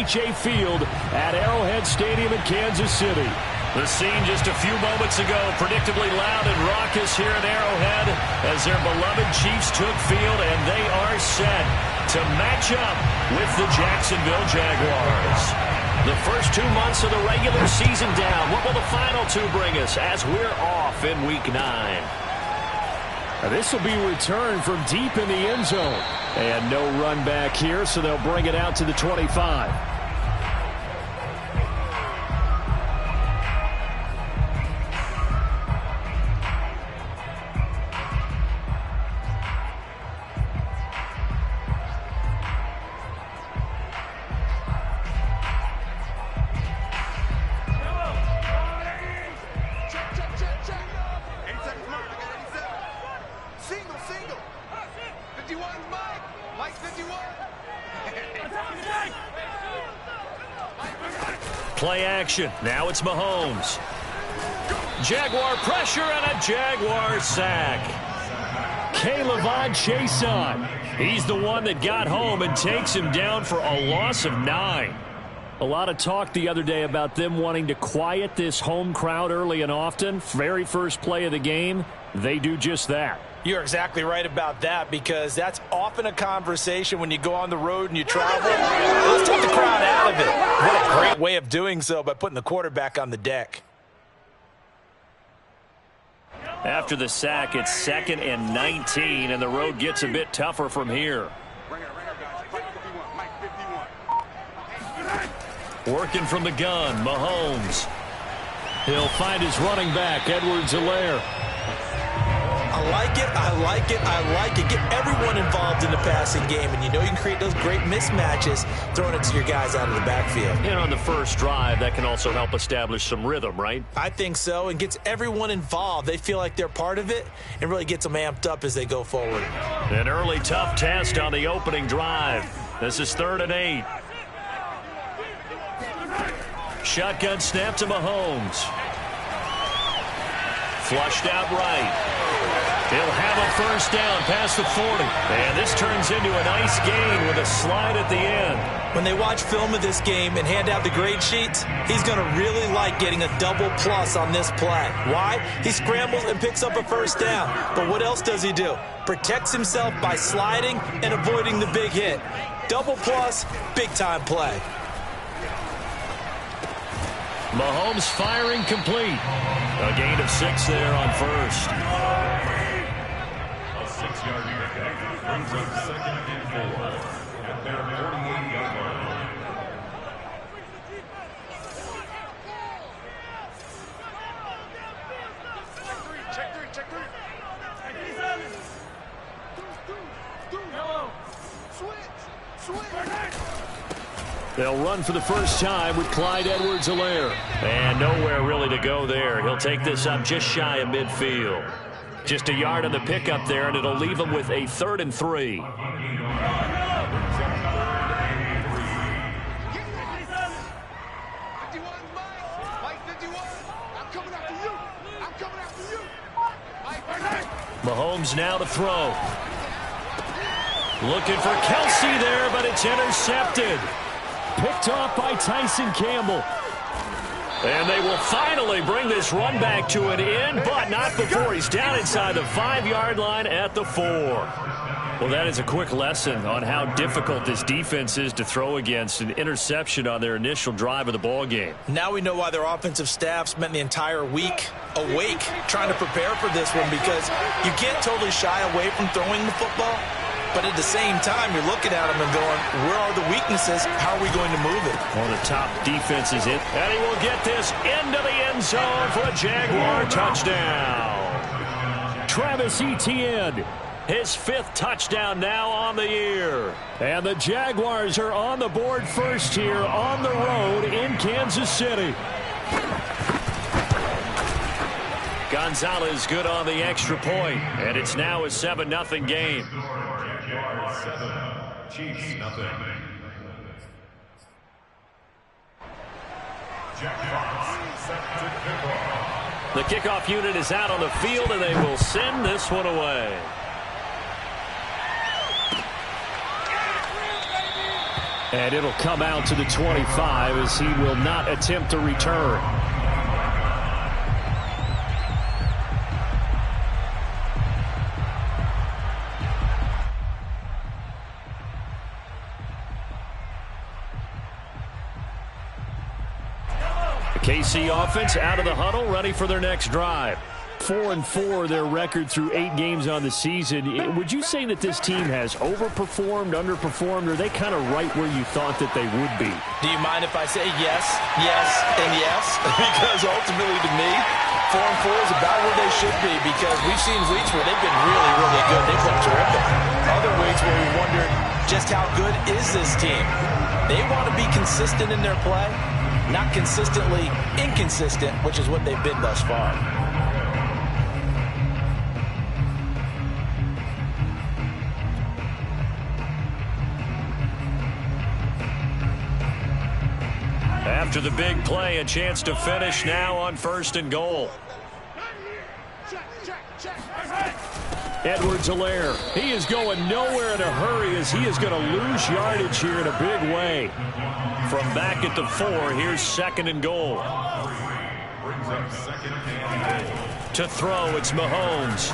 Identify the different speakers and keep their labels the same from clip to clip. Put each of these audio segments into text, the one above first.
Speaker 1: AT&T Field at Arrowhead Stadium in Kansas City.
Speaker 2: The scene just a few moments ago, predictably loud and raucous here at Arrowhead as their beloved Chiefs took field, and they are set to match up with the Jacksonville Jaguars. The first 2 months of the regular season down. What will the final two bring us as we're off in Week 9?
Speaker 1: This will be returned from deep in the end zone. And no run back here, so they'll bring it out to the 25.
Speaker 2: Play action. Now it's Mahomes. Jaguar pressure and a Jaguar sack.
Speaker 1: K'Lavon Chaisson. He's the one that got home and takes him down for a loss of 9. A lot of talk the other day about them wanting to quiet this home crowd early and often. Very first play of the game, they do just that.
Speaker 3: You're exactly right about that, because that's often a conversation when you go on the road and you travel. Let's take the crowd out of it. What a great way of doing so by putting the quarterback on the deck.
Speaker 2: After the sack, it's 2nd and 19, and the road gets a bit tougher from here. Working from the gun, Mahomes. He'll find his running back, Edwards-Helaire.
Speaker 3: I like it, I like it, I like it. Get everyone involved in the passing game, and you know you can create those great mismatches throwing it to your guys out of the backfield.
Speaker 2: And on the first drive, that can also help establish some rhythm, right?
Speaker 3: I think so, and gets everyone involved. They feel like they're part of it and really gets them amped up as they go forward.
Speaker 2: An early tough test on the opening drive. This is 3rd and 8. Shotgun snap to Mahomes. Flushed out right. He'll have a first down past the 40. And this turns into a nice gain with a slide at the end.
Speaker 3: When they watch film of this game and hand out the grade sheets, he's going to really like getting a double plus on this play. Why? He scrambles and picks up a first down. But what else does he do? Protects himself by sliding and avoiding the big hit. Double plus, big-time play.
Speaker 2: Mahomes firing complete. A gain of 6 there on first.
Speaker 4: A 6-yard pickup brings up 2nd and 4 at their 48-yard line.
Speaker 5: Check three.
Speaker 1: They'll run for the first time with Clyde Edwards-Helaire.
Speaker 2: And nowhere really to go there. He'll take this up just shy of midfield. Just a yard on the pickup there, and it'll leave him with a 3rd and 3. Mahomes now to throw. Looking for Kelsey there, but it's intercepted.
Speaker 1: Picked off by Tyson Campbell.
Speaker 2: And they will finally bring this run back to an end, but not before he's down inside the 5-yard line at the 4. Well, that is a quick lesson on how difficult this defense is to throw against. An interception on their initial drive of the ball game.
Speaker 3: Now we know why their offensive staff spent the entire week awake trying to prepare for this one, because you can't totally shy away from throwing the football. But at the same time, you're looking at them and going, where are the weaknesses? How are we going to move it?
Speaker 2: One of the top defenses in. And he will get this into the end zone for a Jaguar touchdown.
Speaker 1: Travis Etienne.
Speaker 2: His 5th touchdown now on the year.
Speaker 1: And the Jaguars are on the board first here on the road in Kansas City.
Speaker 2: Gonzalez good on the extra point. And it's now a 7-0 game.
Speaker 4: Jaguars 7, Chiefs nothing. Jaguars set to kick off.
Speaker 2: The kickoff unit is out on the field, and they will send this one away.
Speaker 1: And it'll come out to the 25 as he will not attempt to return. The KC offense out of the huddle, ready for their next drive. 4-4 their record through 8 games on the season. Would you say that this team has overperformed, underperformed, or are they kind of right where you thought that they would be?
Speaker 3: Do you mind if I say yes, yes, and yes? Because ultimately to me, 4-4 is about where they should be, because we've seen weeks where they've been really, really good. They've looked terrific. Other weeks where we wondered just how good is this team. They want to be consistent in their play, not consistently inconsistent, which is what they've been thus far.
Speaker 2: After the big play, a chance to finish now on 1st and goal.
Speaker 1: Edwards-Helaire, he is going nowhere in a hurry as he is going to lose yardage here in a big way.
Speaker 2: From back at the 4, here's 2nd and goal.
Speaker 4: Brings up 2nd and goal.
Speaker 2: To throw, it's Mahomes.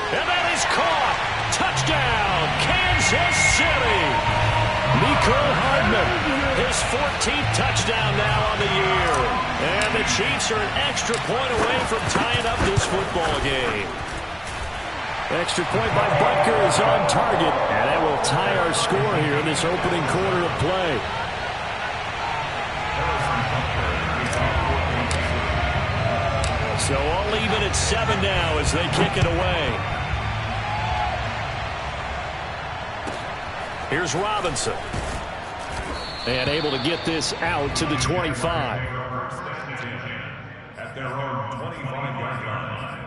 Speaker 2: And that is caught. Touchdown, Kansas City. Mecole Hardman, his 14th touchdown now on the year. And the Chiefs are an extra point away from tying up this football game.
Speaker 1: Extra point by Butker is on target, and that will tie our score here in this opening quarter of play.
Speaker 2: So all even at 7 now as they kick it away. Here's Robinson.
Speaker 1: And able to get this out to the 25.
Speaker 4: At their own 25-yard line.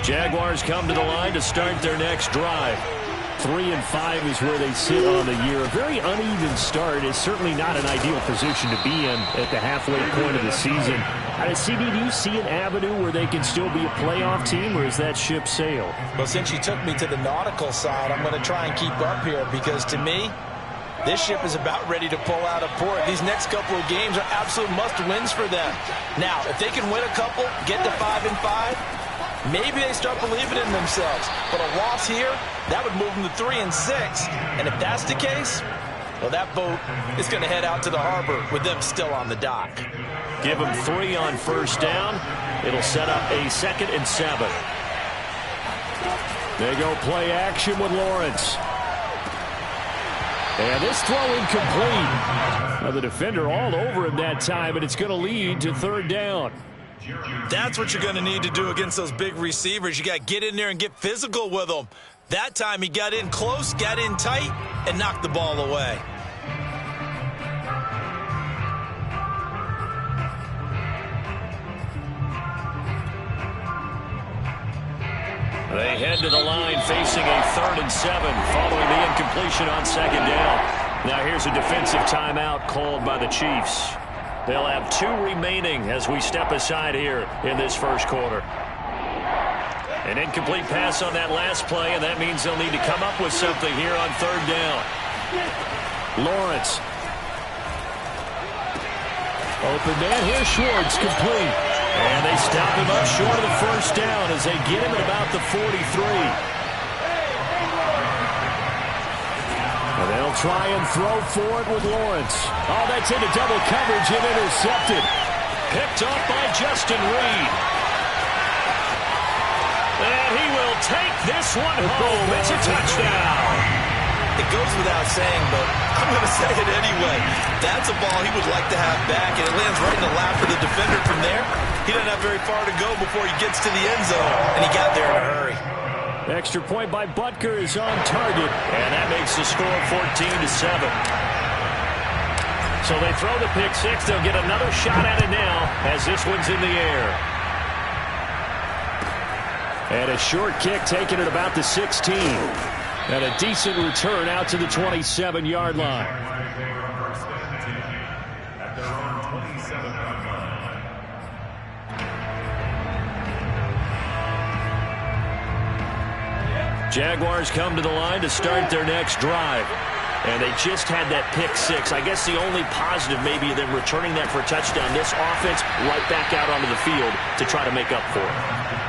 Speaker 1: Jaguars come to the line to start their next drive. 3-5 is where they sit on the year. A very uneven start is certainly not an ideal position to be in at the halfway point of the season. CD, do you see an avenue where they can still be a playoff team, or is that ship sailed?
Speaker 3: Well, since you took me to the nautical side, I'm going to try and keep up here, because to me, this ship is about ready to pull out of port. These next couple of games are absolute must-wins for them. Now, if they can win a couple, get to 5-5, maybe they start believing in themselves. But a loss here, that would move them to 3-6. And if that's the case, well, that boat is going to head out to the harbor with them still on the dock.
Speaker 2: Give them 3 on 1st down. It'll set up a 2nd and 7.
Speaker 1: They go play action with Lawrence. And this throw incomplete. Now the defender all over him that time, and it's going to lead to 3rd down.
Speaker 3: That's what you're going to need to do against those big receivers. You got to get in there and get physical with them. That time he got in close, got in tight, and knocked the ball away.
Speaker 2: They head to the line facing a 3rd and 7 following the incompletion on 2nd down. Now here's a defensive timeout called by the Chiefs. They'll have 2 remaining as we step aside here in this first quarter. An incomplete pass on that last play, and that means they'll need to come up with something here on 3rd down.
Speaker 1: Lawrence. Open man, here's Schwartz, complete.
Speaker 2: And they stop him up short of the 1st down as they get him at about the 43.
Speaker 1: And they'll try and throw for it with Lawrence. Oh, that's into double coverage and intercepted.
Speaker 2: Picked off by Justin Reed. And he will take this one home. It's a touchdown.
Speaker 3: It goes without saying, but I'm going to say it anyway. That's a ball he would like to have back, and it lands right in the lap of the defender from there. He doesn't have very far to go before he gets to the end zone, and he got there in a hurry.
Speaker 1: Extra point by Butker is on target.
Speaker 2: And that makes the score 14-7. So they throw the pick 6. They'll get another shot at it now as this one's in the air.
Speaker 1: And a short kick taken at about the 16. And a decent return out to the 27-yard line.
Speaker 4: At their own 27-yard line.
Speaker 1: Jaguars come to the line to start their next drive. And they just had that pick six. I guess the only positive maybe them returning that for a touchdown. This offense right back out onto the field to try to make up for it.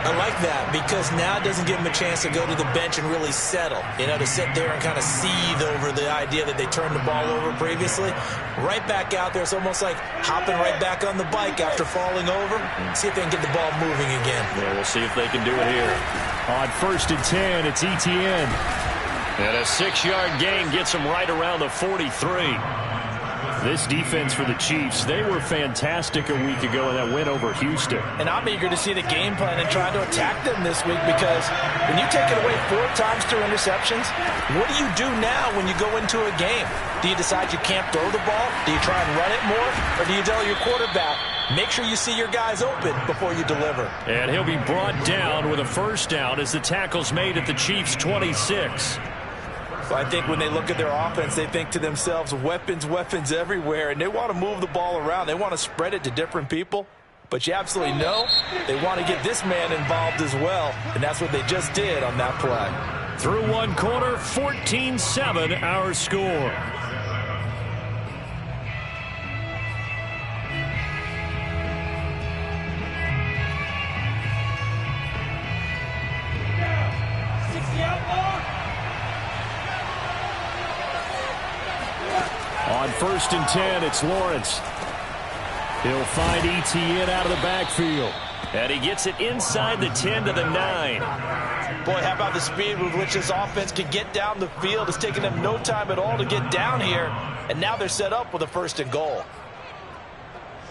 Speaker 3: I like that because now it doesn't give them a chance to go to the bench and really settle. You know, to sit there and kind of seethe over the idea that they turned the ball over previously. Right back out there. It's almost like hopping right back on the bike after falling over. See if they can get the ball moving again.
Speaker 1: Yeah, we'll see if they can do it here. On 1st and 10, it's Etienne. And a 6-yard gain gets them right around the 43. This defense for the Chiefs, they were fantastic a week ago in that win over Houston.
Speaker 3: And I'm eager to see the game plan and try to attack them this week because when you take it away 4 times through interceptions, what do you do now when you go into a game? Do you decide you can't throw the ball? Do you try and run it more? Or do you tell your quarterback, make sure you see your guys open before you deliver?
Speaker 1: And he'll be brought down with a first down as the tackle's made at the Chiefs' 26.
Speaker 3: So I think when they look at their offense, they think to themselves, weapons, weapons everywhere, and they want to move the ball around. They want to spread it to different people. But you absolutely know they want to get this man involved as well, and that's what they just did on that play.
Speaker 1: Through one quarter, 14-7 our score. On 1st and 10, it's Lawrence. He'll find Etienne out of the backfield. And he gets it inside the 10 to the 9.
Speaker 3: Boy, how about the speed with which this offense can get down the field? It's taken them no time at all to get down here. And now they're set up with a 1st and goal.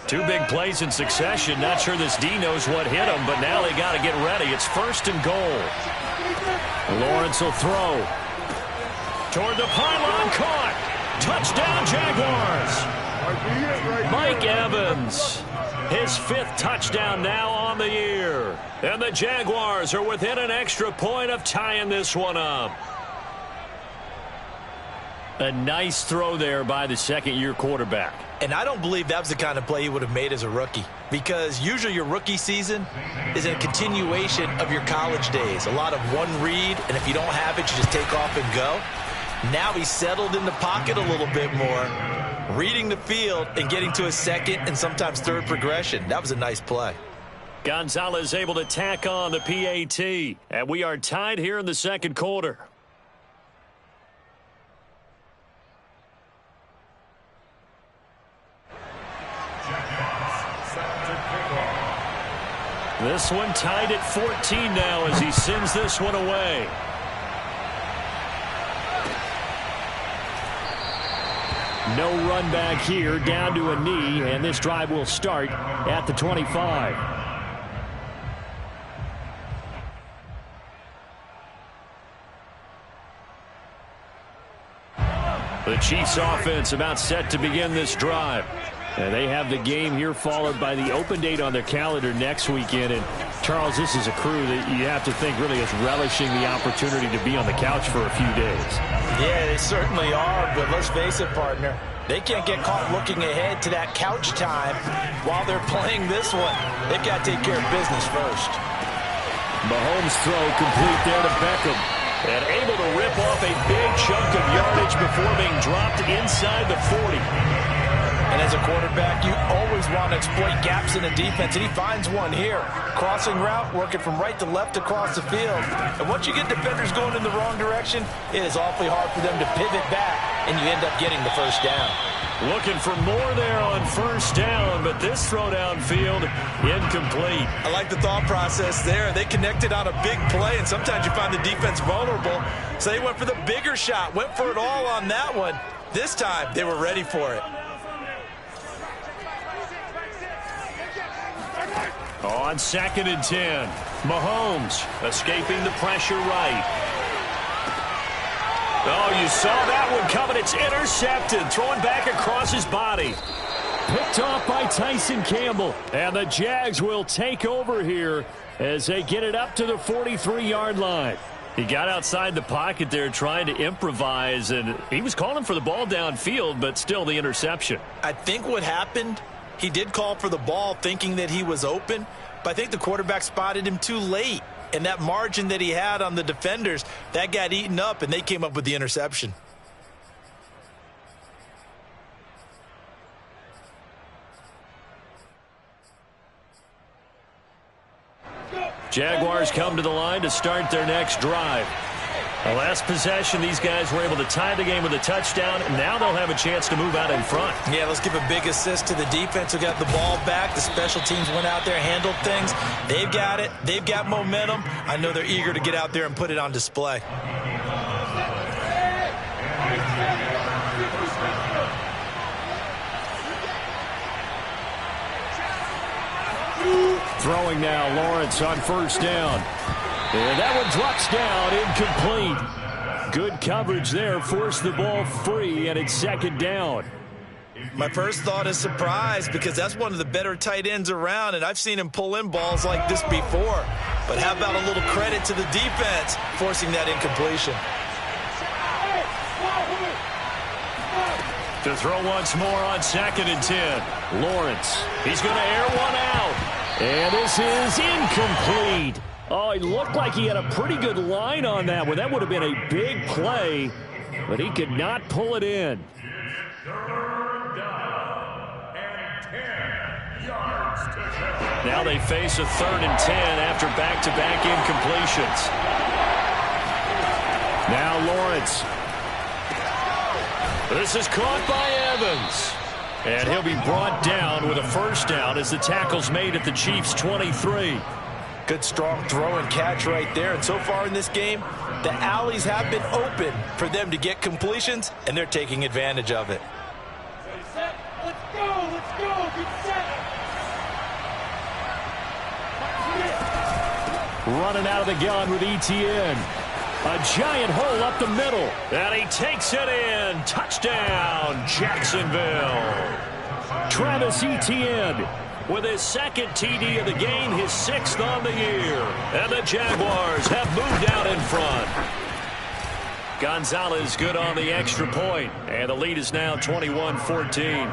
Speaker 1: 2 big plays in succession. Not sure this D knows what hit him, but now they got to get ready. It's 1st and goal. Lawrence will throw. Toward the pylon, caught. Touchdown, Jaguars. Mike Evans, his 5th touchdown now on the year. And the Jaguars are within an extra point of tying this one up. A nice throw there by the 2nd-year quarterback.
Speaker 3: And I don't believe that was the kind of play he would have made as a rookie. Because usually your rookie season is a continuation of your college days. A lot of one read, and if you don't have it, you just take off and go. Now he's settled in the pocket a little bit more, reading the field and getting to a 2nd and sometimes 3rd progression. That was a nice play.
Speaker 1: Gonzalez able to tack on the PAT, and we are tied here in the 2nd quarter. This one tied at 14 now as he sends this one away. No run back here, down to a knee, and this drive will start at the 25. The Chiefs offense about set to begin this drive. And they have the game here followed by the open date on their calendar next weekend. And Charles, this is a crew that you have to think really is relishing the opportunity to be on the couch for a few days.
Speaker 3: Yeah, they certainly are, but let's face it, partner. They can't get caught looking ahead to that couch time while they're playing this one. They've got to take care of business first.
Speaker 1: Mahomes' throw complete there to Beckham. And able to rip off a big chunk of yardage before being dropped inside the 40.
Speaker 3: And as a quarterback, you always want to exploit gaps in the defense, and he finds one here. Crossing route, working from right to left across the field. And once you get defenders going in the wrong direction, it is awfully hard for them to pivot back, and you end up getting the first down.
Speaker 1: Looking for more there on first down, but this throw downfield incomplete.
Speaker 3: I like the thought process there. They connected on a big play, and sometimes you find the defense vulnerable. So they went for the bigger shot, went for it all on that one. This time, they were ready for it.
Speaker 1: On 2nd and 10, Mahomes escaping the pressure right. Oh, you saw that one coming. It's intercepted, thrown back across his body. Picked off by Tyson Campbell. And the Jags will take over here as they get it up to the 43-yard line. He got outside the pocket there trying to improvise, and he was calling for the ball downfield, but still the interception.
Speaker 3: I think what happened, he did call for the ball thinking that he was open, but I think the quarterback spotted him too late. and that margin that he had on the defenders, that got eaten up, and they came up with the interception.
Speaker 1: Jaguars come to the line to start their next drive. The last possession, these guys were able to tie the game with a touchdown, and now they'll have a chance to move out in front.
Speaker 3: Yeah, let's give a big assist to the defense who got the ball back. The special teams went out there, handled things. They've got it. They've got momentum. I know they're eager to get out there and put it on display.
Speaker 1: Throwing now, Lawrence on first down. And that one drops down, incomplete. Good coverage there, forced the ball free, and it's second down.
Speaker 3: My first thought is surprise, because that's one of the better tight ends around, and I've seen him pull in balls like this before. But how about a little credit to the defense forcing that incompletion?
Speaker 1: To throw once more on 2nd and 10. Lawrence, he's going to air one out. And this is incomplete. Oh, it looked like he had a pretty good line on that one. That would have been a big play, but he could not pull it in. Now they face a 3rd and 10 after back-to-back incompletions. Now Lawrence. This is caught by Evans. And he'll be brought down with a first down as the tackle's made at the Chiefs' 23.
Speaker 3: Good, strong throw and catch right there. And so far in this game, the alleys have been open for them to get completions, and they're taking advantage of it.
Speaker 5: Set. Let's go. Let's go. Get set.
Speaker 1: Running out of the gun with ETN. A giant hole up the middle. And he takes it in. Touchdown, Jacksonville. Travis Etienne with his 2nd TD of the game, his 6th on the year. And the Jaguars have moved out in front. Gonzalez good on the extra point. And the lead is now 21-14.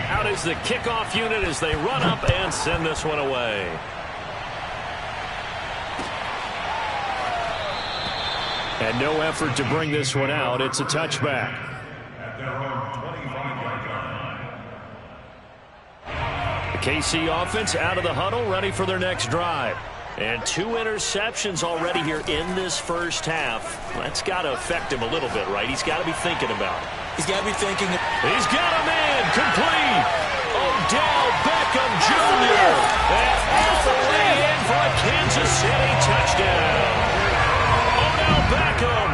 Speaker 1: Out is the kickoff unit as they run up and send this one away. And no effort to bring this one out. It's a touchback.
Speaker 4: At their own 25-yard line.
Speaker 1: The KC offense out of the huddle, ready for their next drive. And 2 interceptions already here in this first half. That's got to affect him a little bit, right? He's got to be thinking about it.
Speaker 3: He's got to be thinking.
Speaker 1: He's got a man complete. Odell Beckham Jr. And all the way in for a Kansas City touchdown. Beckham,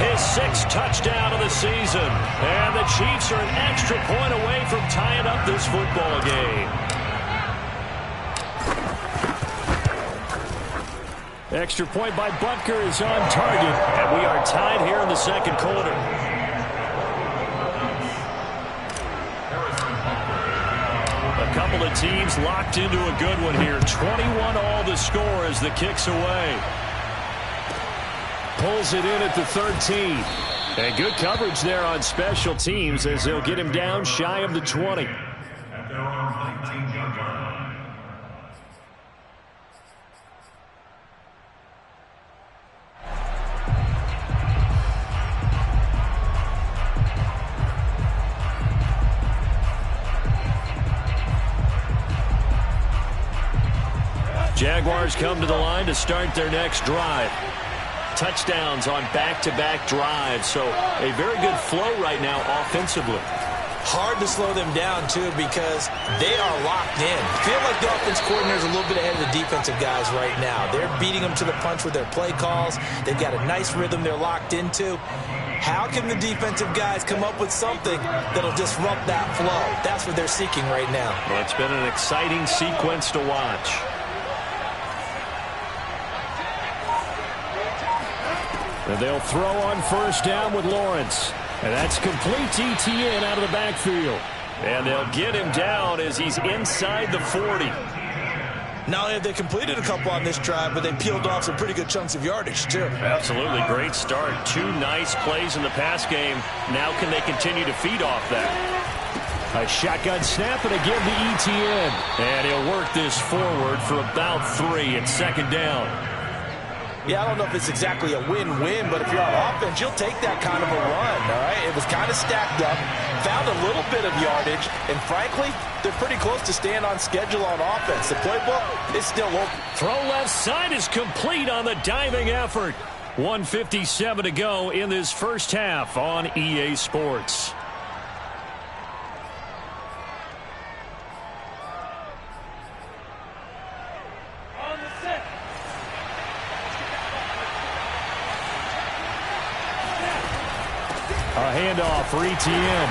Speaker 1: his 6th touchdown of the season. And the Chiefs are an extra point away from tying up this football game. Extra point by Butker is on target. And we are tied here in the 2nd quarter. A couple of teams locked into a good one here. 21 all the score as the kick's away. Pulls it in at the 13. And good coverage there on special teams as they'll get him down shy of the 20.
Speaker 4: At their own 19-yard line.
Speaker 1: Jaguars come to the line to start their next drive. Touchdowns on back-to-back drives, so a very good flow right now offensively.
Speaker 3: Hard to slow them down, too, because they are locked in. Feel like the offense coordinator is a little bit ahead of the defensive guys right now. They're beating them to the punch with their play calls. They've got a nice rhythm they're locked into. How can the defensive guys come up with something that'll disrupt that flow? That's what they're seeking right now.
Speaker 1: Well, it's been an exciting sequence to watch. And they'll throw on first down with Lawrence. And that's complete to Etienne out of the backfield. And they'll get him down as he's inside the 40.
Speaker 3: Not only have they completed a couple on this drive, but they peeled off some pretty good chunks of yardage, too.
Speaker 1: Absolutely. Great start. 2 nice plays in the pass game. Now can they continue to feed off that? A shotgun snap and again the ETN.
Speaker 2: And he'll work this forward for about 3 at second down.
Speaker 3: Yeah, I don't know if it's exactly a win-win, but if you're on offense, you'll take that kind of a run, all right? It was kind of stacked up, found a little bit of yardage, and frankly, they're pretty close to staying on schedule on offense. The playbook is still open.
Speaker 1: Throw left side is complete on the diving effort. 1:57 to go in this first half on EA Sports. A handoff for ETN.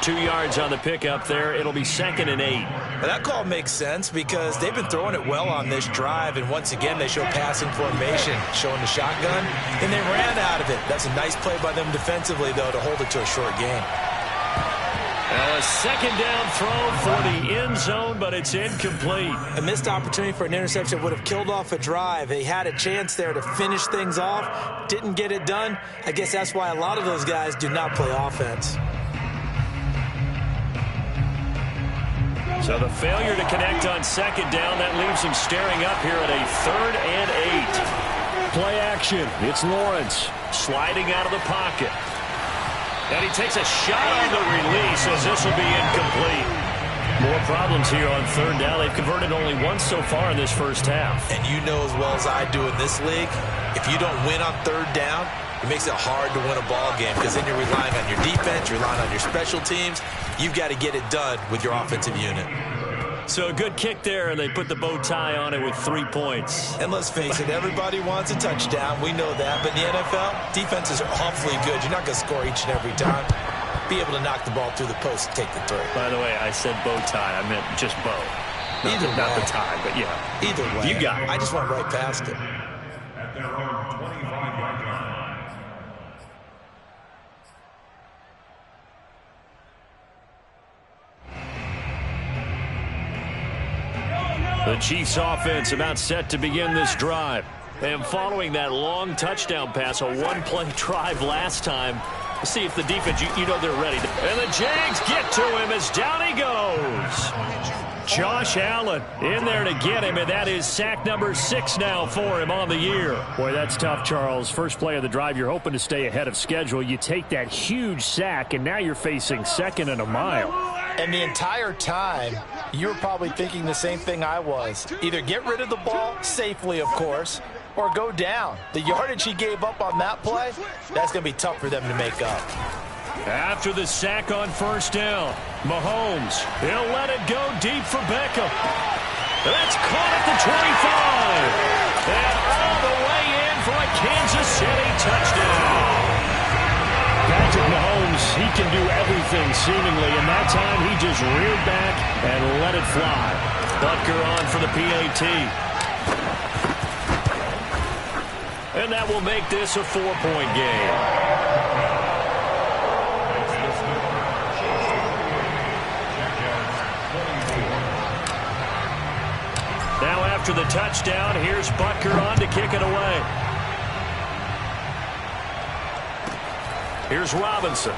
Speaker 2: 2 yards on the pickup there. It'll be 2nd and 8.
Speaker 3: Now that call makes sense because they've been throwing it well on this drive, and once again they show passing formation, showing the shotgun, and they ran out of it. That's a nice play by them defensively, though, to hold it to a short gain.
Speaker 2: A second down throw for the end zone, but it's incomplete.
Speaker 3: A missed opportunity for an interception would have killed off a drive. They had a chance there to finish things off, didn't get it done. I guess that's why a lot of those guys do not play offense.
Speaker 2: So the failure to connect on second down, that leaves them staring up here at a 3rd and 8.
Speaker 1: Play action. It's Lawrence.
Speaker 2: Sliding out of the pocket. And he takes a shot on the release as this will be incomplete.
Speaker 1: More problems here on 3rd down. They've converted only once so far in this first half.
Speaker 3: And you know as well as I do in this league, if you don't win on 3rd down, it makes it hard to win a ball game because then you're relying on your defense, you're relying on your special teams. You've got to get it done with your offensive unit.
Speaker 2: So a good kick there, and they put the bow tie on it with 3 points.
Speaker 3: And let's face it, everybody wants a touchdown. We know that. But in the NFL, defenses are awfully good. You're not going to score each and every time. Be able to knock the ball through the post and take the throw.
Speaker 2: By the way, I said bow tie. I meant just bow. Not the tie, but yeah.
Speaker 3: Either way.
Speaker 2: You got it.
Speaker 3: I just went right past it.
Speaker 4: At their own 25-yard line.
Speaker 1: The Chiefs offense about set to begin this drive. And following that long touchdown pass, a one-play drive last time, see if the defense, you know they're ready. And the Jags get to him as down he goes. Josh Allen in there to get him, and that is sack number 6 now for him on the year. Boy, that's tough, Charles. First play of the drive, you're hoping to stay ahead of schedule. You take that huge sack, and now you're facing 2nd and a mile.
Speaker 3: And the entire time, you were probably thinking the same thing I was. Either get rid of the ball, safely, of course, or go down. The yardage he gave up on that play, that's going to be tough for them to make up.
Speaker 1: After the sack on 1st down, Mahomes, he'll let it go deep for Beckham. That's caught at the 25. And all the way in for a Kansas City touchdown. Patrick Mahomes, he can do everything seemingly, and that time he just reared back and let it fly.
Speaker 2: Butker on for the PAT.
Speaker 1: And that will make this a 4-point game. Now after the touchdown, here's Butker on to kick it away. Here's Robinson.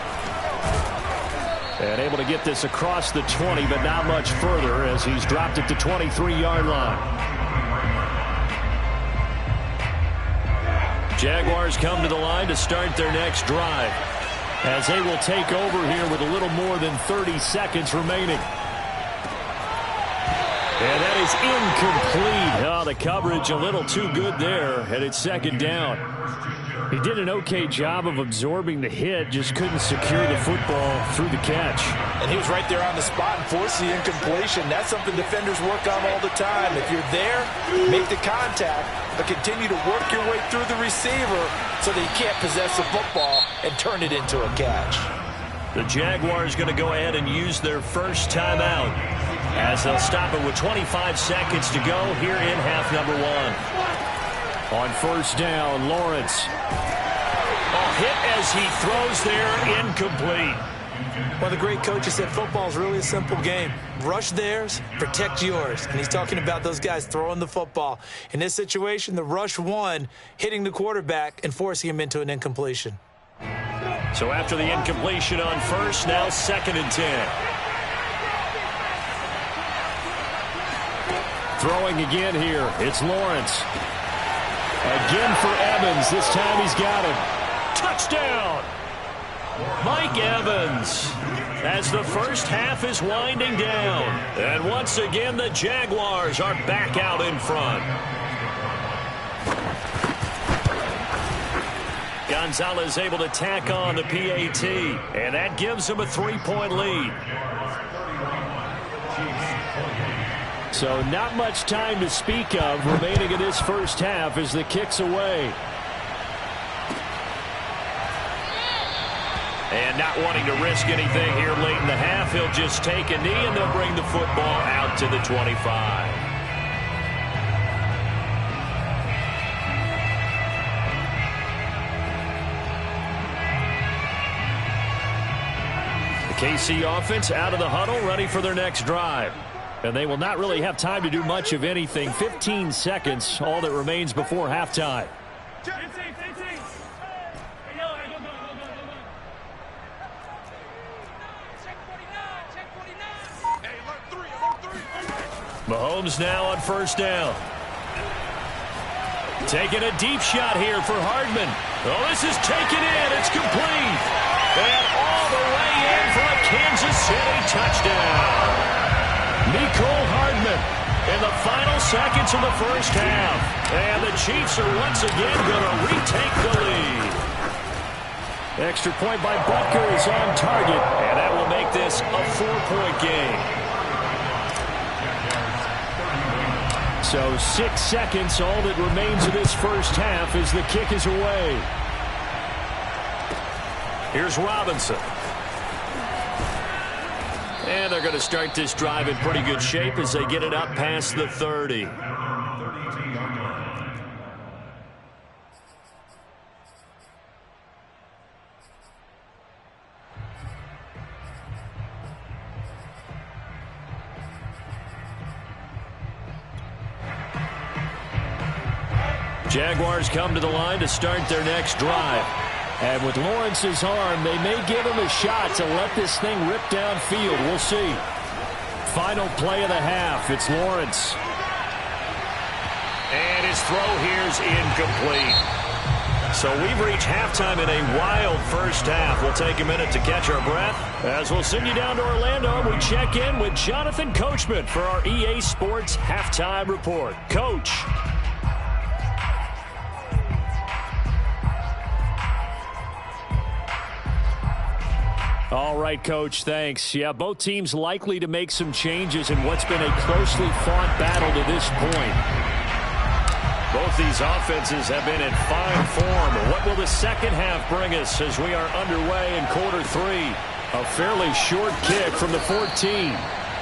Speaker 1: And able to get this across the 20, but not much further as he's dropped it to 23-yard line. Jaguars come to the line to start their next drive as they will take over here with a little more than 30 seconds remaining. And that is incomplete. Oh, the coverage a little too good there, and it's 2nd down. He did an okay job of absorbing the hit, just couldn't secure the football through the catch.
Speaker 3: And he was right there on the spot and forced the incompletion. That's something defenders work on all the time. If you're there, make the contact, but continue to work your way through the receiver so that you can't possess the football and turn it into a catch.
Speaker 2: The Jaguars going to go ahead and use their first timeout as they'll stop it with 25 seconds to go here in half number 1.
Speaker 1: On 1st down, Lawrence.
Speaker 2: A hit as he throws there, incomplete.
Speaker 3: One of the great coaches said football is really a simple game. Rush theirs, protect yours. And he's talking about those guys throwing the football. In this situation, the rush won, hitting the quarterback and forcing him into an incompletion.
Speaker 2: So after the incompletion on first, now 2nd and 10.
Speaker 1: Throwing again here, it's Lawrence. Again for Evans. This time he's got him.
Speaker 2: Touchdown! Mike Evans, as the first half is winding down. And once again, the Jaguars are back out in front. Gonzalez able to tack on the PAT, and that gives him a 3-point lead.
Speaker 1: So not much time to speak of remaining in this first half as the kick's away.
Speaker 2: And not wanting to risk anything here late in the half, he'll just take a knee and they'll bring the football out to the 25. KC offense out of the huddle, ready for their next drive. And they will not really have time to do much of anything. 15 seconds, all that remains before halftime. Mahomes now on first down. Taking a deep shot here for Hardman. Oh, this is taken in. It's complete. And all the way in for a Kansas City touchdown. Mecole Hardman in the final seconds of the first half. And the Chiefs are once again going to retake the lead. Extra point by Butker is on target. And that will make this a 4-point game. So 6 seconds, all that remains of this first half as the kick is away. Here's Robinson. And they're going to start this drive in pretty good shape as they get it up past the 30. Jaguars come to the line to start their next drive. And with Lawrence's arm, they may give him a shot to let this thing rip downfield. We'll see. Final play of the half. It's Lawrence. And his throw here's incomplete. So we've reached halftime in a wild first half. We'll take a minute to catch our breath as we'll send you down to Orlando. We check in with Jonathan Coachman for our EA Sports Halftime Report. Coach.
Speaker 1: All right, Coach, thanks. Yeah, both teams likely to make some changes in what's been a closely fought battle to this point.
Speaker 2: Both these offenses have been in fine form. What will the second half bring us as we are underway in quarter 3?
Speaker 1: A fairly short kick from the 14.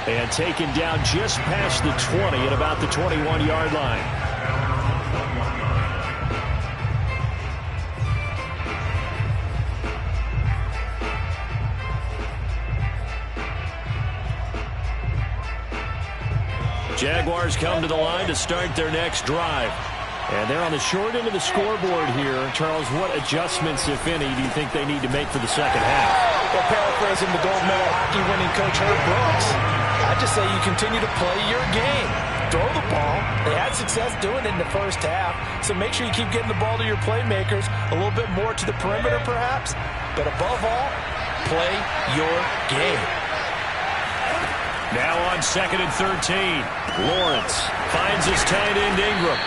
Speaker 1: And taken down just past the 20 at about the 21-yard line.
Speaker 2: Jaguars come to the line to start their next drive.
Speaker 1: And they're on the short end of the scoreboard here. Charles, what adjustments, if any, do you think they need to make for the second half?
Speaker 3: Well, paraphrasing the gold medal hockey winning coach Herb Brooks, I just say you continue to play your game. Throw the ball. They had success doing it in the first half, so make sure you keep getting the ball to your playmakers, a little bit more to the perimeter perhaps, but above all, play your game.
Speaker 2: Now on 2nd and 13. Lawrence finds his tight end Ingram.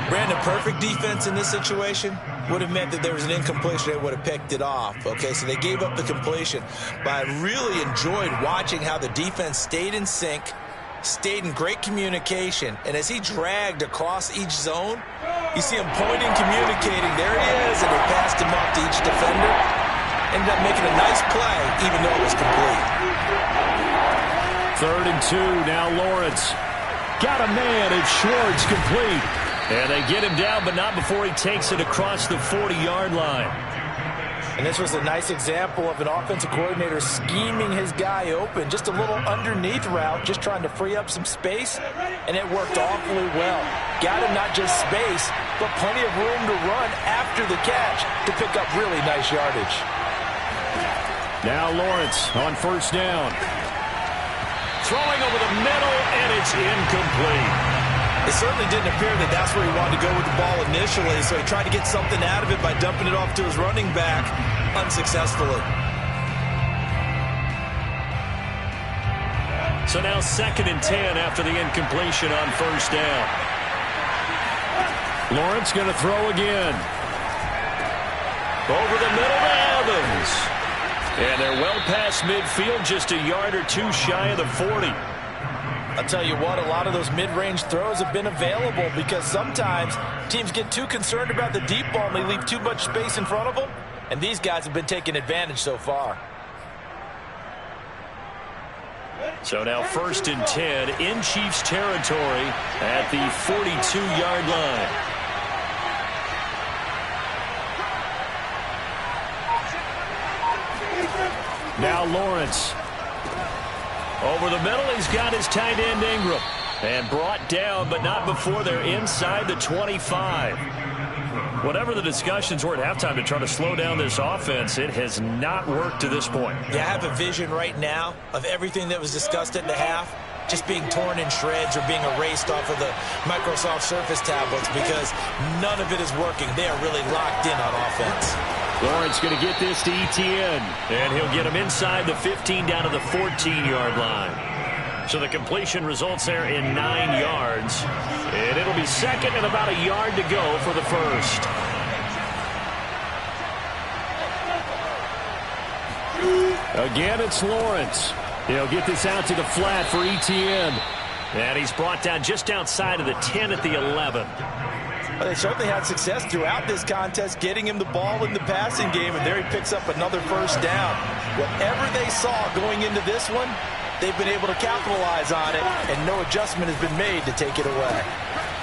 Speaker 3: Brandon, perfect defense in this situation would have meant that there was an incompletion. They would have picked it off. Okay, so they gave up the completion. But I really enjoyed watching how the defense stayed in sync, stayed in great communication. And as he dragged across each zone, you see him pointing, communicating. There he is, and they passed him up to each defender. Ended up making a nice play, even though it was complete.
Speaker 1: 3rd and 2, now Lawrence. Got a man, it's Schwartz, complete.
Speaker 2: And they get him down, but not before he takes it across the 40-yard line.
Speaker 3: And this was a nice example of an offensive coordinator scheming his guy open. Just a little underneath route, just trying to free up some space, and it worked awfully well. Got him not just space, but plenty of room to run after the catch to pick up really nice yardage.
Speaker 1: Now Lawrence on first down. Throwing over the middle, and it's incomplete.
Speaker 3: It certainly didn't appear that that's where he wanted to go with the ball initially, so he tried to get something out of it by dumping it off to his running back unsuccessfully.
Speaker 1: So now 2nd and 10 after the incompletion on first down. Lawrence going to throw again. Over the middle to Evans. And they're well past midfield, just a yard or two shy of the 40.
Speaker 3: I'll tell you what, a lot of those mid-range throws have been available because sometimes teams get too concerned about the deep ball and they leave too much space in front of them, and these guys have been taking advantage so far.
Speaker 1: So now 1st and 10 in Chiefs territory at the 42-yard line. Now Lawrence. Over the middle, he's got his tight end Ingram. And brought down, but not before they're inside the 25. Whatever the discussions were at halftime to try to slow down this offense, it has not worked to this point.
Speaker 3: Yeah, I have a vision right now of everything that was discussed at the half just being torn in shreds or being erased off of the Microsoft Surface tablets because none of it is working. They are really locked in on offense.
Speaker 1: Lawrence going to get this to Etienne, and he'll get him inside the 15 down to the 14-yard line. So the completion results there in 9 yards, and it'll be 2nd and about a yard to go for the first. Again, it's Lawrence. He'll get this out to the flat for Etienne, and he's brought down just outside of the 10 at the 11.
Speaker 3: Well, they certainly had success throughout this contest getting him the ball in the passing game, and there he picks up another first down. Whatever they saw going into this one, they've been able to capitalize on it, and no adjustment has been made to take it away.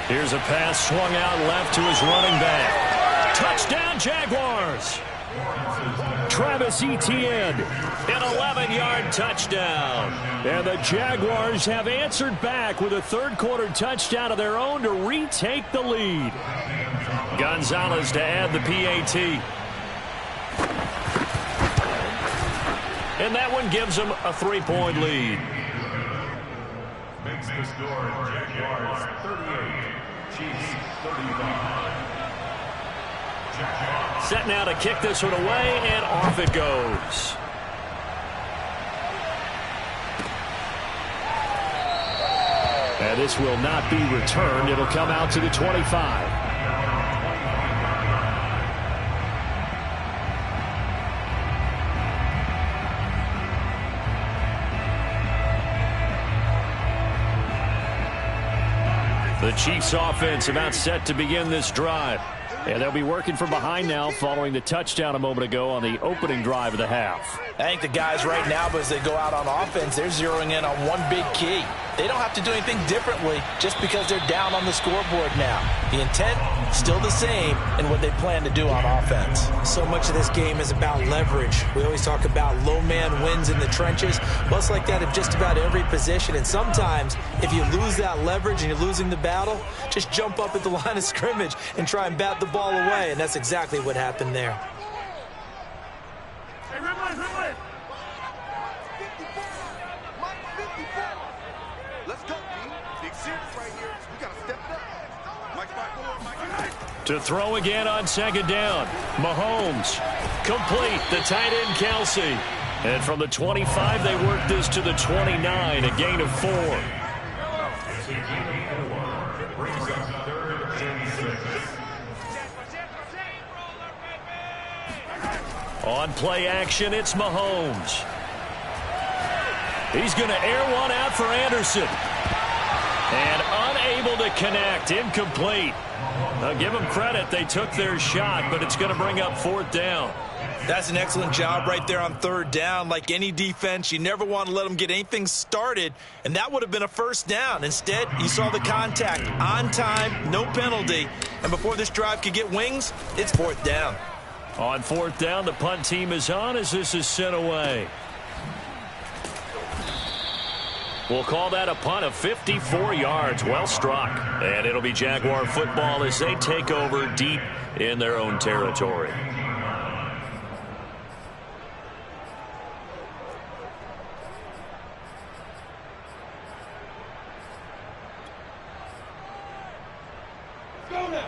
Speaker 1: Here's a pass swung out left to his running back. Touchdown, Jaguars! Travis Etienne, an 11-yard touchdown. And the Jaguars have answered back with a third-quarter touchdown of their own to retake the lead. Gonzalez to add the PAT. And that one gives them a 3-point lead.
Speaker 4: Makes the score Jaguars 38, Chiefs 35.
Speaker 1: Set now to kick this one away, and off it goes. And this will not be returned. It'll come out to the 25. The Chiefs offense about set to begin this drive. And they'll be working from behind now following the touchdown a moment ago on the opening drive of the half.
Speaker 3: I think the guys right now, as they go out on offense, they're zeroing in on one big key. They don't have to do anything differently just because they're down on the scoreboard now. The intent, still the same in what they plan to do on offense. So much of this game is about leverage. We always talk about low man wins in the trenches. Well, it's like that at just about every position. And sometimes, if you lose that leverage and you're losing the battle, just jump up at the line of scrimmage and try and bat the ball away. And that's exactly what happened there.
Speaker 1: To throw again on second down. Mahomes. Complete. The tight end, Kelsey. And from the 25, they work this to the 29, a gain of 4. On play action, it's Mahomes. He's going to air one out for Anderson. And unable to connect. Incomplete. Now give them credit. They took their shot, but it's going to bring up 4th down.
Speaker 3: That's an excellent job right there on 3rd down. Like any defense, you never want to let them get anything started, and that would have been a 1st down. Instead, you saw the contact on time, no penalty, and before this drive could get wings, it's 4th down.
Speaker 1: On fourth down, the punt team is on as this is sent away. We'll call that a punt of 54 yards. Well struck. And it'll be Jaguar football as they take over deep in their own territory.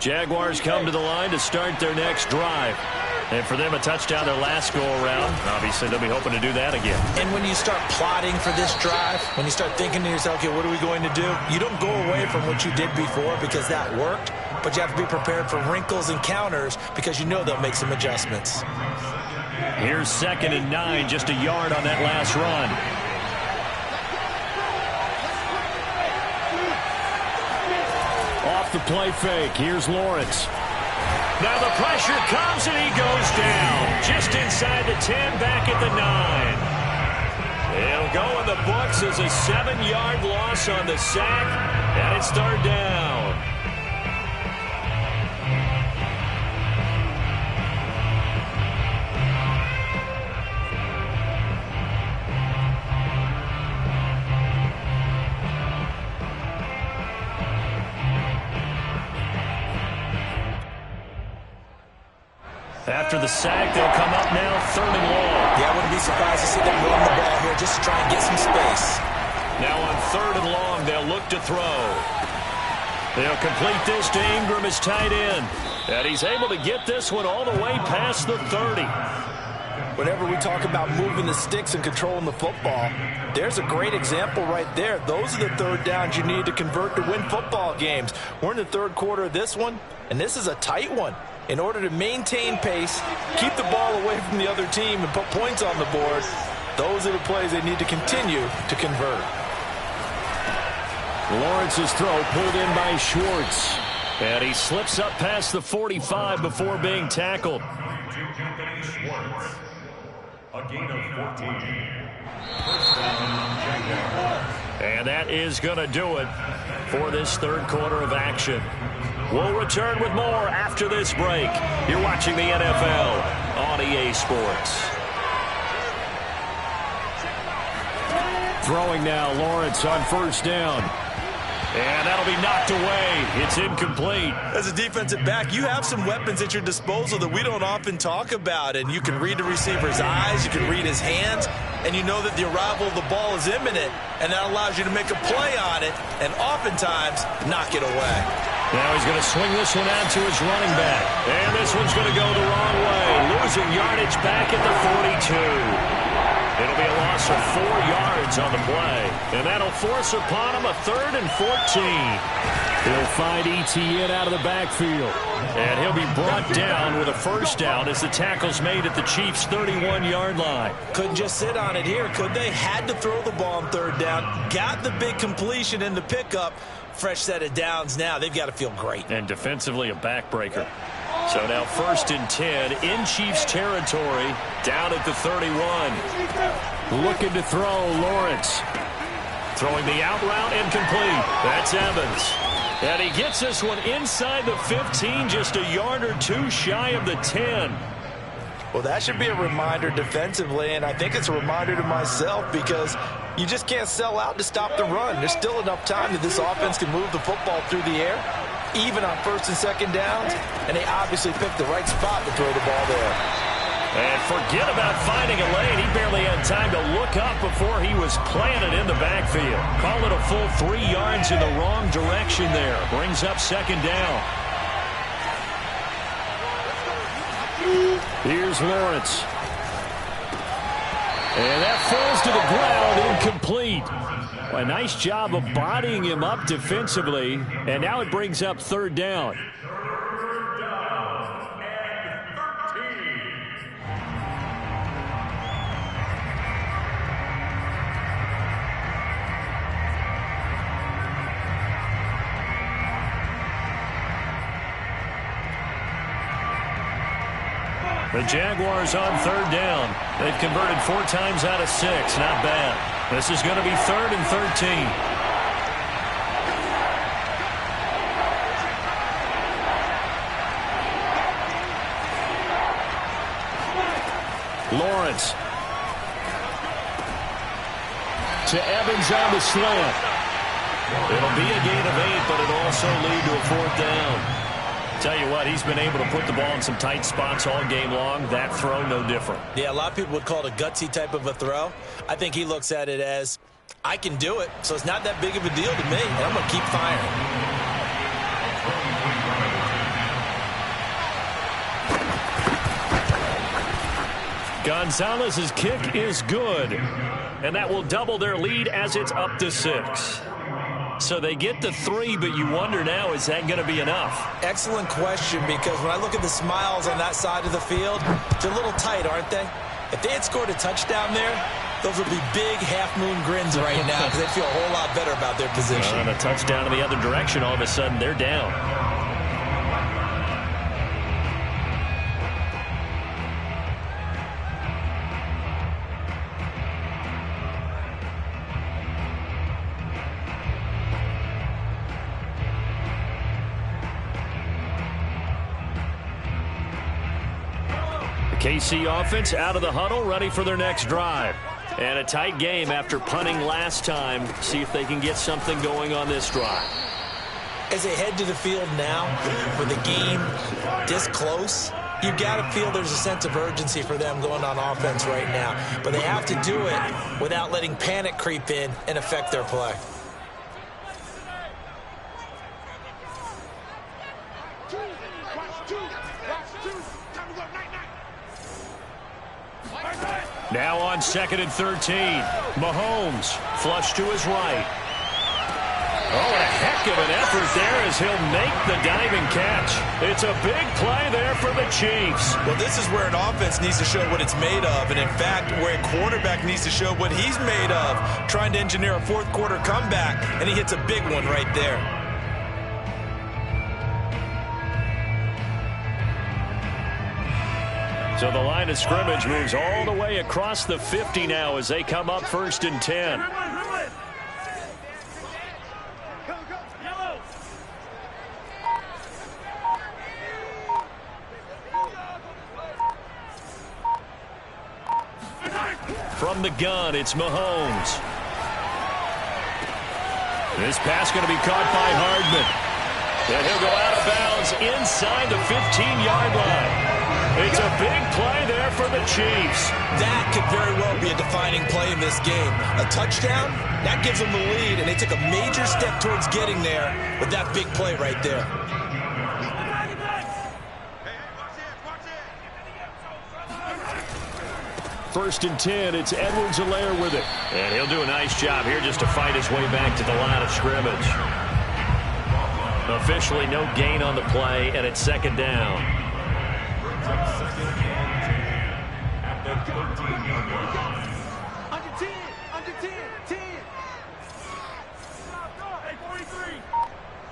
Speaker 1: Jaguars come to the line to start their next drive. And for them, a touchdown their last go-around. Obviously, they'll be hoping to do that again.
Speaker 3: And when you start plotting for this drive, when you start thinking to yourself, okay, what are we going to do? You don't go away from what you did before because that worked, but you have to be prepared for wrinkles and counters because you know they'll make some adjustments.
Speaker 1: Here's 2nd and 9, just a yard on that last run. Off the play fake, here's Lawrence. Now the pressure comes and he goes down. Just inside the 10, back at the 9. It'll go in the books as a 7-yard loss on the sack, and it's 3rd down. After the sack, they'll come up now 3rd and long.
Speaker 3: Yeah, I wouldn't be surprised to see them run the ball here just to try and get some space.
Speaker 1: Now on 3rd and long, they'll look to throw. They'll complete this to Ingram as tight end. And he's able to get this one all the way past the 30.
Speaker 3: Whenever we talk about moving the sticks and controlling the football, there's a great example right there. Those are the 3rd downs you need to convert to win football games. We're in the 3rd quarter of this one, and this is a tight one. In order to maintain pace, keep the ball away from the other team, and put points on the board, those are the plays they need to continue to convert.
Speaker 1: Lawrence's throw pulled in by Schwartz. And he slips up past the 45 before being tackled.
Speaker 4: Schwartz. A gain of 14.
Speaker 1: And that is going to do it for this 3rd quarter of action. We'll return with more after this break. You're watching the NFL on EA Sports. Throwing now, Lawrence on 1st down. And that'll be knocked away. It's incomplete.
Speaker 3: As a defensive back, you have some weapons at your disposal that we don't often talk about. And you can read the receiver's eyes, you can read his hands, and you know that the arrival of the ball is imminent. And that allows you to make a play on it and oftentimes knock it away.
Speaker 1: Now he's going to swing this one out to his running back. And this one's going to go the wrong way. Losing yardage back at the 42. It'll be a loss of 4 yards on the play. And that'll force upon him a 3rd and 14. He'll find Etienne out of the backfield. And he'll be brought down with a 1st down as the tackle's made at the Chiefs' 31-yard line.
Speaker 3: Couldn't just sit on it here, could they? Had to throw the ball on 3rd down. Got the big completion in the pickup. Fresh set of downs now. They've got to feel great.
Speaker 1: And defensively a backbreaker. So now 1st and 10 in Chiefs territory, down at the 31. Looking to throw, Lawrence. Throwing the out route, incomplete. That's Evans. And he gets this one inside the 15, just a yard or 2 shy of the 10.
Speaker 3: Well, that should be a reminder defensively, and I think it's a reminder to myself because you just can't sell out to stop the run. There's still enough time that this offense can move the football through the air, even on 1st and 2nd downs, and they obviously picked the right spot to throw the ball there.
Speaker 1: And forget about finding a lane. He barely had time to look up before he was planted in the backfield. Call it a full 3 yards in the wrong direction there. Brings up 2nd down. Here's Lawrence. And that falls to the ground, incomplete. A nice job of bodying him up defensively. And now it brings up 3rd down. The Jaguars on 3rd down. They've converted 4 times out of 6. Not bad. This is going to be 3rd and 13. Lawrence. To Evans on the slant. It'll be a gain of 8, but it'll also lead to a 4th down. Tell you what, he's been able to put the ball in some tight spots all game long. That throw, no different.
Speaker 3: Yeah, a lot of people would call it a gutsy type of a throw. I think he looks at it as, I can do it, so it's not that big of a deal to me, and I'm going to keep firing.
Speaker 1: Gonzalez's kick is good, and that will double their lead as it's up to 6. So they get the 3, but you wonder now, is that going to be enough?
Speaker 3: Excellent question, because when I look at the smiles on that side of the field, they're a little tight, aren't they? If they had scored a touchdown there, those would be big half-moon grins right now because they'd feel a whole lot better about their position.
Speaker 1: And a touchdown in the other direction, all of a sudden they're down. KC offense out of the huddle, ready for their next drive. And a tight game after punting last time. See if they can get something going on this drive.
Speaker 3: As they head to the field now, with the game this close, you've got to feel there's a sense of urgency for them going on offense right now. But they have to do it without letting panic creep in and affect their play.
Speaker 1: Now on 2nd and 13. Mahomes flush to his right. Oh, a heck of an effort there as he'll make the diving catch. It's a big play there for the Chiefs.
Speaker 3: Well, this is where an offense needs to show what it's made of, and in fact, where a quarterback needs to show what he's made of, trying to engineer a 4th quarter comeback, and he hits a big one right there.
Speaker 1: So the line of scrimmage moves all the way across the 50 now as they come up 1st and 10. From the gun, it's Mahomes. This pass going to be caught by Hardman. And he'll go out of bounds inside the 15-yard line. It's a big play there for the Chiefs.
Speaker 3: That could very well be a defining play in this game. A touchdown, that gives them the lead, and they took a major step towards getting there with that big play right there.
Speaker 1: First and 10, it's Edwards-Helaire with it. And he'll do a nice job here just to fight his way back to the line of scrimmage. Officially no gain on the play, and it's 2nd down.
Speaker 5: Under 10, under 10, 10. Hey, 43.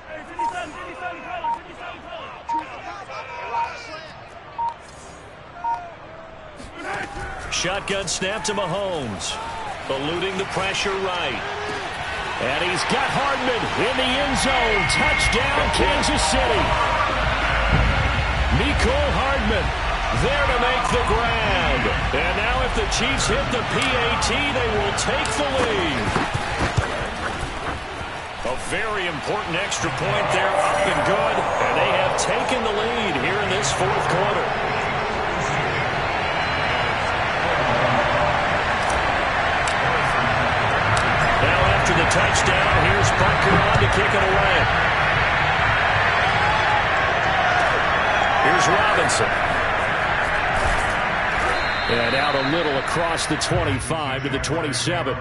Speaker 5: Hey, 57, 57, 57.
Speaker 1: Shotgun snap to Mahomes. Eluding the pressure right. And he's got Hardman in the end zone. Touchdown, Kansas City. Mecole Hardman there to make the grab. And now if the Chiefs hit the PAT, they will take the lead. A very important extra point there, up and good. And they have taken the lead here in this 4th quarter. Now after the touchdown, here's Butker on to kick it away. Here's Robinson. And out a little across the 25 to the 27.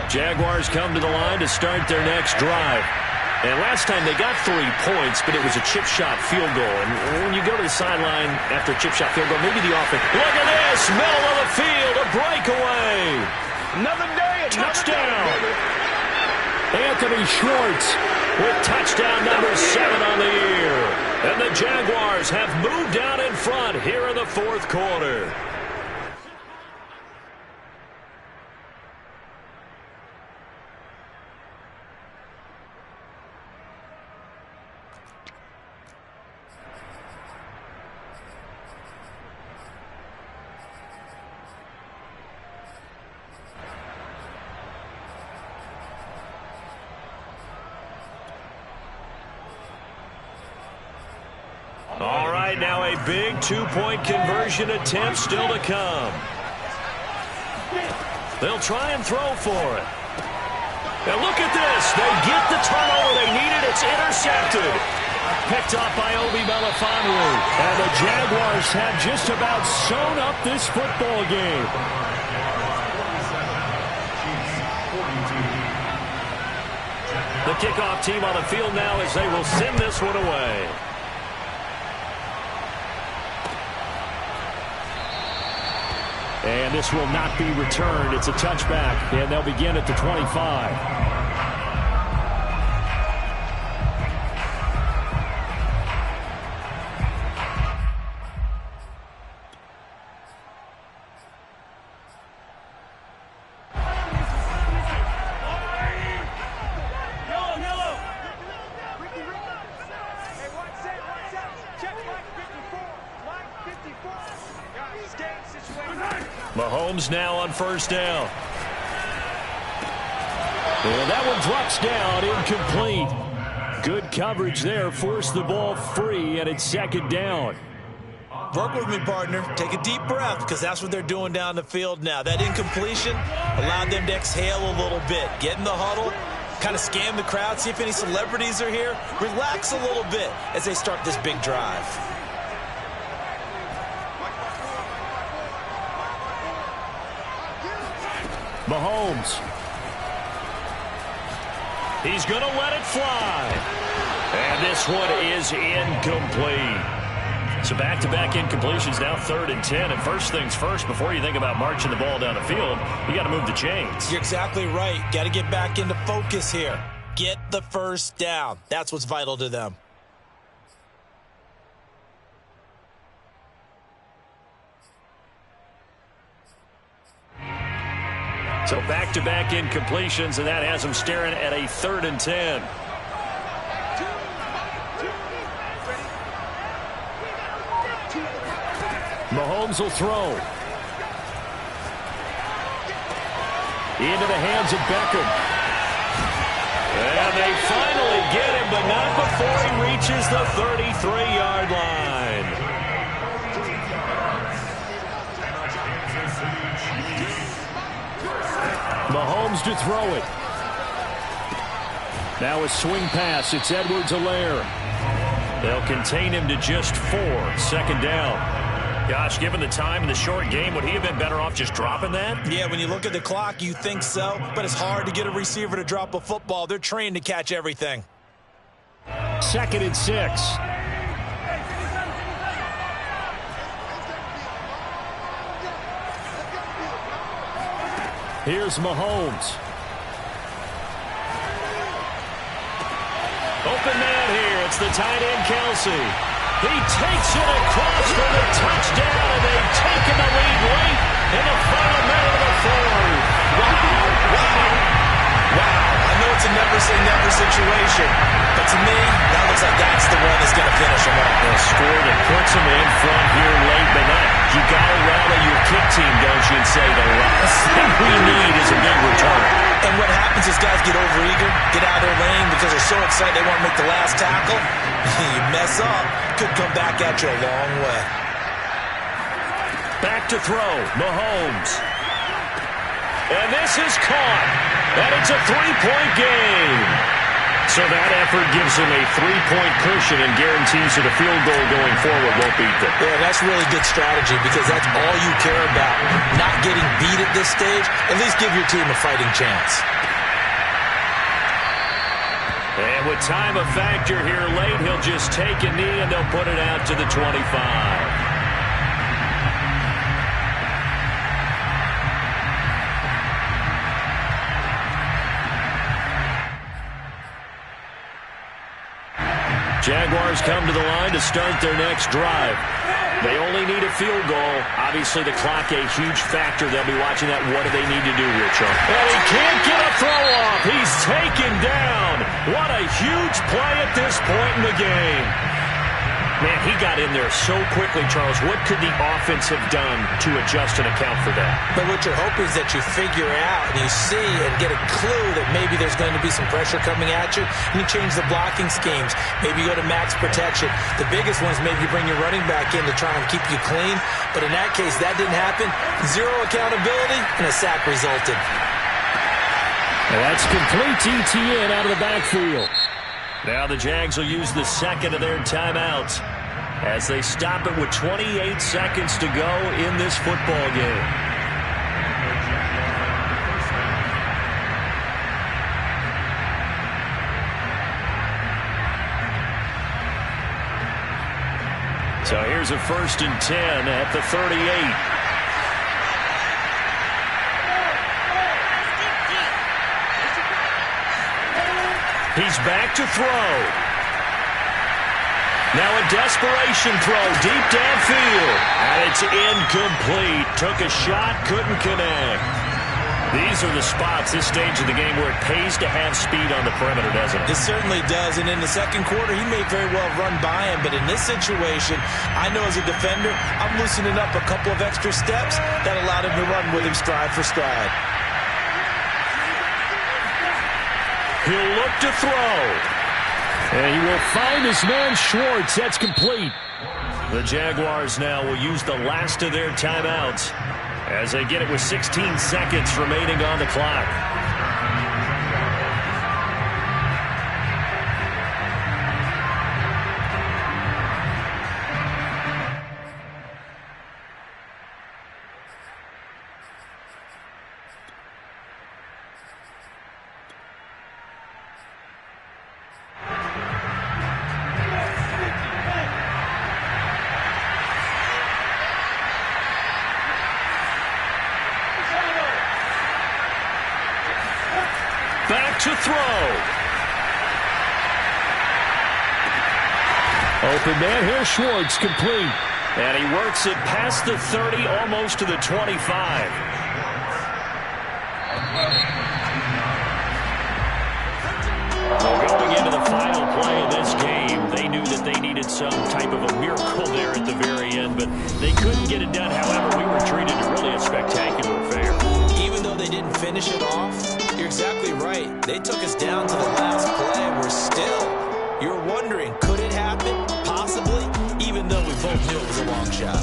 Speaker 1: Jaguars come to the line to start their next drive. And last time they got 3 points, but it was a chip shot field goal. And when you go to the sideline after a chip shot field goal, maybe the offense. Look at this! Middle of the field, a breakaway.
Speaker 5: Another day,
Speaker 1: Touchdown. Anthony Schwartz with touchdown number 7 on the year. And the Jaguars have moved out in front here in the 4th quarter.
Speaker 2: right now, a big two-point conversion attempt still to come. They'll try and throw for it. Now look at this. They get the turnover they needed. It's intercepted. Picked off by Obi Melifonwu.
Speaker 1: And the Jaguars have just about sewn up this football game.
Speaker 2: The kickoff team on the field now as they will send this one away.
Speaker 1: And this will not be returned. It's a touchback, and they'll begin at the 25.
Speaker 2: Mahomes now on first down.
Speaker 1: And that one drops down, incomplete. Good coverage there, forced the ball free, and it's second down.
Speaker 3: Work with me, partner. Take a deep breath, because that's what they're doing down the field now. That incompletion allowed them to exhale a little bit. Get in the huddle, kind of scan the crowd, see if any celebrities are here. Relax a little bit as they start this big drive.
Speaker 1: Mahomes.
Speaker 2: He's going to let it fly. And this one is incomplete. So back-to-back incompletions, now 3rd and 10. And first things first, before you think about marching the ball down the field, you got to move the chains.
Speaker 3: You're exactly right. Got to get back into focus here. Get the first down. That's what's vital to them.
Speaker 2: So back-to-back incompletions, and that has them staring at a 3rd and 10.
Speaker 1: Mahomes will throw. Into the hands of Beckham.
Speaker 2: And they finally get him, but not before he reaches the 33-yard line.
Speaker 1: Mahomes to throw it. Now a swing pass. It's Edwards-Helaire.
Speaker 2: They'll contain him to just 4. Second down. Gosh, given the time in the short game, would he have been better off just dropping that?
Speaker 3: Yeah, when you look at the clock, you think so. But it's hard to get a receiver to drop a football. They're trained to catch everything.
Speaker 1: 2nd and 6. Here's Mahomes.
Speaker 2: Open man here. It's the tight end, Kelsey. He takes it across for the touchdown, and they've taken the lead late in the final minute of the 4th.
Speaker 3: Wow. I know it's a never-say-never situation, but to me, that looks like that's the one that's going to finish him up.
Speaker 2: A score that puts him in front here late in the night. You got to rally your kick team, don't you, and say the last thing we need is a big return.
Speaker 3: And what happens is guys get overeager, get out of their lane because they're so excited they want to make the last tackle. You mess up, could come back at you a long way.
Speaker 2: Back to throw, Mahomes. And this is caught. And it's a 3-point game. So that effort gives them a 3-point cushion and guarantees that a field goal going forward won't beat them.
Speaker 3: Yeah, that's really good strategy because that's all you care about. Not getting beat at this stage. At least give your team a fighting chance.
Speaker 2: And with time a factor here late, he'll just take a knee and they'll put it out to the 25. Jaguars come to the line to start their next drive. They only need a field goal. Obviously, the clock a huge factor. They'll be watching that. What do they need to do here, Chuck?
Speaker 1: And he can't get a throw off. He's taken down. What a huge play at this point in the game. Man, he got in there so quickly, Charles. What could the offense have done to adjust and account for that?
Speaker 3: But what you're hoping is that you figure out and you see and get a clue that maybe there's going to be some pressure coming at you, and you change the blocking schemes. Maybe you go to max protection. The biggest one is maybe you bring your running back in to try and keep you clean. But in that case, that didn't happen. Zero accountability, and a sack resulted.
Speaker 1: Well, that's complete ETN out of the backfield. Now the Jags will use the second of their timeouts as they stop it with 28 seconds to go in this football game. So here's a 1st and 10 at the 38. He's back to throw. Now a desperation throw deep downfield. And it's incomplete. Took a shot, couldn't connect. These are the spots, this stage of the game, where it pays to have speed on the perimeter, doesn't it?
Speaker 3: It certainly does. And in the second quarter, he may very well run by him. But in this situation, I know as a defender, I'm loosening up a couple of extra steps that allowed him to run with him stride for stride.
Speaker 1: He'll look to throw. And he will find his man Schwartz. That's complete. The Jaguars now will use the last of their timeouts as they get it with 16 seconds remaining on the clock. Back to throw. Open man here, Schwartz, complete. And he works it past the 30, almost to the 25. Well, going into the final play of this game, they knew that they needed some type of a miracle there at the very end, but they couldn't get it done. However, we were treated to really a spectacular affair.
Speaker 3: Even though they didn't finish it off, you're exactly right. They took us down to the last play, and we're still. You're wondering, could it happen? Possibly, even though we both knew it was a long shot.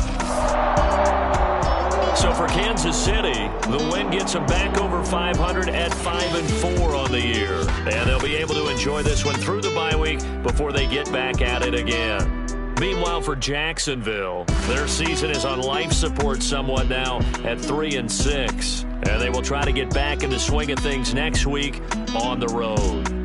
Speaker 1: So for Kansas City, the win gets them back over 500 at 5-4 on the year. And they'll be able to enjoy this one through the bye week before they get back at it again. Meanwhile, for Jacksonville, their season is on life support somewhat now at 3-6. And they will try to get back in the swing of things next week on the road.